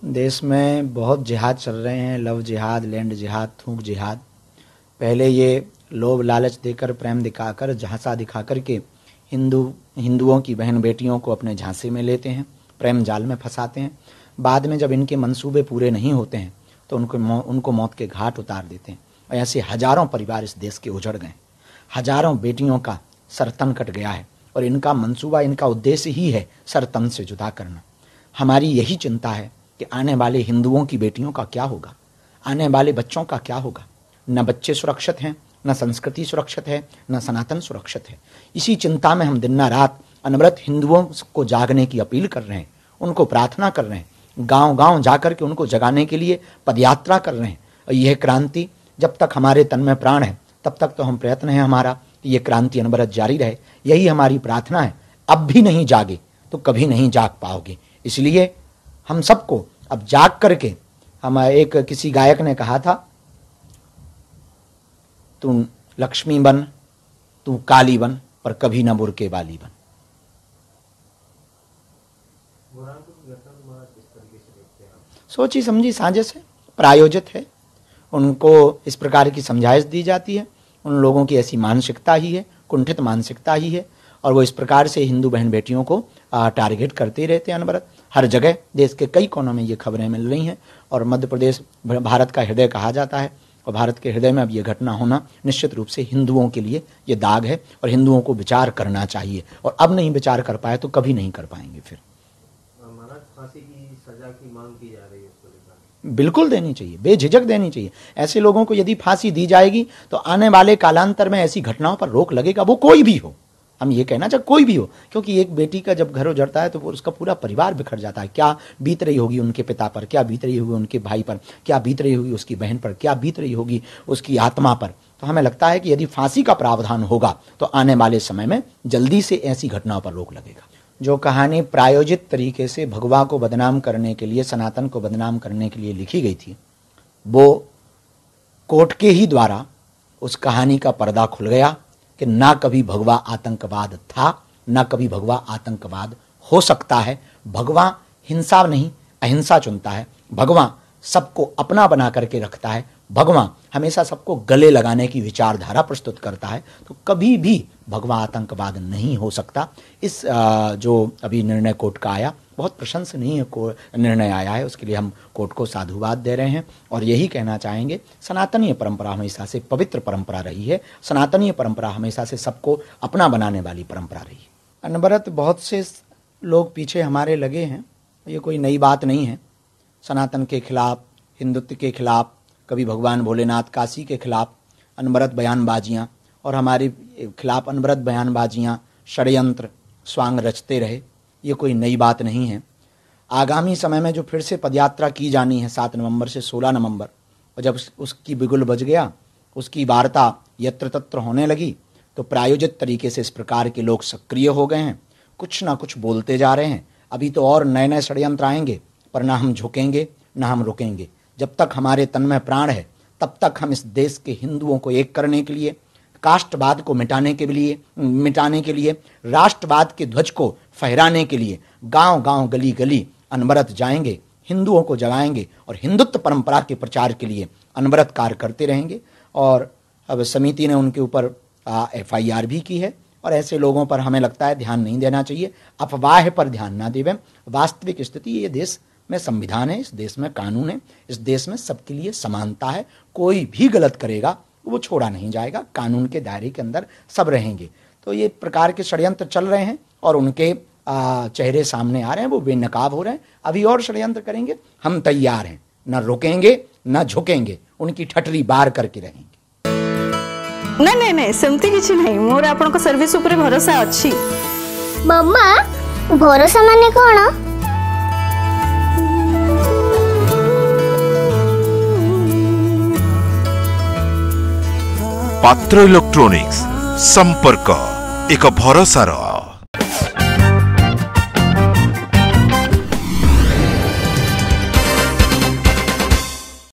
देश में बहुत जिहाद चल रहे हैं, लव जिहाद, लैंड जिहाद, थूक जिहाद। पहले ये लोभ लालच देकर, प्रेम दिखाकर, झांसा दिखाकर के हिंदुओं की बहन बेटियों को अपने झांसे में लेते हैं, प्रेम जाल में फंसाते हैं। बाद में जब इनके मंसूबे पूरे नहीं होते हैं तो उनको मौत के घाट उतार देते हैं। और ऐसे हजारों परिवार इस देश के उजड़ गए, हजारों बेटियों का सर तन कट गया है। और इनका मंसूबा, इनका उद्देश्य ही है सर तन से जुदा करना। हमारी यही चिंता है कि आने वाले हिंदुओं की बेटियों का क्या होगा, आने वाले बच्चों का क्या होगा। न बच्चे सुरक्षित हैं, न संस्कृति सुरक्षित है, न सनातन सुरक्षित है। इसी चिंता में हम दिन रात अनवरत हिंदुओं को जागने की अपील कर रहे हैं, उनको प्रार्थना कर रहे हैं, गांव-गांव जाकर के उनको जगाने के लिए पदयात्रा कर रहे हैं। और यह क्रांति जब तक हमारे तन में प्राण है तब तक तो हम प्रयत्न है हमारा कि ये क्रांति अनवरत जारी रहे। यही हमारी प्रार्थना है। अब भी नहीं जागे तो कभी नहीं जाग पाओगे। इसलिए हम सबको अब जाग करके, एक किसी गायक ने कहा था, तू लक्ष्मी बन, तू काली बन, पर कभी न बुरके वाली बन। सोची समझी साजिश है, प्रायोजित है। उनको इस प्रकार की समझाइश दी जाती है। उन लोगों की ऐसी मानसिकता ही है, कुंठित मानसिकता ही है, और वो इस प्रकार से हिंदू बहन बेटियों को टारगेट करते रहते हैं अनवरत। हर जगह देश के कई कोनों में ये खबरें मिल रही हैं। और मध्य प्रदेश भारत का हृदय कहा जाता है, और भारत के हृदय में अब ये घटना होना निश्चित रूप से हिंदुओं के लिए ये दाग है। और हिंदुओं को विचार करना चाहिए, और अब नहीं विचार कर पाए तो कभी नहीं कर पाएंगे। फिर फांसी की सजा की मांग की जा रही है, बिल्कुल देनी चाहिए, बेझिझक देनी चाहिए। ऐसे लोगों को यदि फांसी दी जाएगी तो आने वाले कालांतर में ऐसी घटनाओं पर रोक लगेगा। वो कोई भी हो, हम ये कहना चाहे कोई भी हो, क्योंकि एक बेटी का जब घर उजड़ता है तो उसका पूरा परिवार बिखर जाता है। क्या बीत रही होगी उनके पिता पर, क्या बीत रही होगी उनके भाई पर, क्या बीत रही होगी उसकी बहन पर, क्या बीत रही होगी उसकी आत्मा पर। तो हमें लगता है कि यदि फांसी का प्रावधान होगा तो आने वाले समय में जल्दी से ऐसी घटनाओं पर रोक लगेगा। जो कहानी प्रायोजित तरीके से भगवा को बदनाम करने के लिए, सनातन को बदनाम करने के लिए लिखी गई थी, वो कोर्ट के ही द्वारा उस कहानी का पर्दा खुल गया कि ना कभी भगवा आतंकवाद था, ना कभी भगवा आतंकवाद हो सकता है। भगवा हिंसा नहीं, अहिंसा चुनता है। भगवा सबको अपना बना करके रखता है। भगवा हमेशा सबको गले लगाने की विचारधारा प्रस्तुत करता है। तो कभी भी भगवा आतंकवाद नहीं हो सकता। इस जो अभी निर्णय कोर्ट का आया, बहुत प्रशंसनीय निर्णय आया है, उसके लिए हम कोर्ट को साधुवाद दे रहे हैं। और यही कहना चाहेंगे, सनातनीय परंपरा हमेशा से पवित्र परंपरा रही है। सनातनीय परंपरा हमेशा से सबको अपना बनाने वाली परंपरा रही है। अनवरत बहुत से लोग पीछे हमारे लगे हैं, ये कोई नई बात नहीं है। सनातन के खिलाफ, हिंदुत्व के खिलाफ, कभी भगवान भोलेनाथ, काशी के खिलाफ अनवरत बयानबाजियाँ, और हमारे खिलाफ अनवरत बयानबाजियाँ, षड्यंत्र, स्वांग रचते रहे। ये कोई नई बात नहीं है। आगामी समय में जो फिर से पदयात्रा की जानी है 7 नवंबर से 16 नवंबर, और जब उसकी बिगुल बज गया, उसकी वार्ता यत्र तत्र होने लगी, तो प्रायोजित तरीके से इस प्रकार के लोग सक्रिय हो गए हैं, कुछ ना कुछ बोलते जा रहे हैं। अभी तो और नए नए षड्यंत्र आएंगे, पर ना हम झुकेंगे ना हम रुकेंगे। जब तक हमारे तन में प्राण है तब तक हम इस देश के हिंदुओं को एक करने के लिए, काष्ठवाद को मिटाने के लिए, राष्ट्रवाद के ध्वज को फहराने के लिए गांव गांव, गली गली अनवरत जाएंगे, हिंदुओं को जगाएंगे और हिंदुत्व परंपरा के प्रचार के लिए अनवरत कार्य करते रहेंगे। और अब समिति ने उनके ऊपर FIR भी की है। और ऐसे लोगों पर हमें लगता है ध्यान नहीं देना चाहिए, अफवाह पर ध्यान ना देवें। वास्तविक स्थिति, ये देश में संविधान है, इस देश में कानून है, इस देश में सबके लिए समानता है। कोई भी गलत करेगा वो छोड़ा नहीं जाएगा, कानून के दायरे के अंदर सब रहेंगे। तो ये प्रकार के षड्यंत्र चल रहे हैं और उनके चेहरे सामने आ रहे हैं, वो बेनकाब हो रहे हैं। अभी और षड्यंत्र करेंगे, हम तैयार हैं, न रुकेंगे न झुकेंगे, उनकी ठटरी बार करके रहेंगे। नहीं नहीं नहीं, सेमती किछि नहीं, मोर आपन को सर्विस ऊपर भरोसा अछि। मम्मा, भरोसा माने कोन? पात्र इलेक्ट्रॉनिक्स, संपर्क एक भरोसार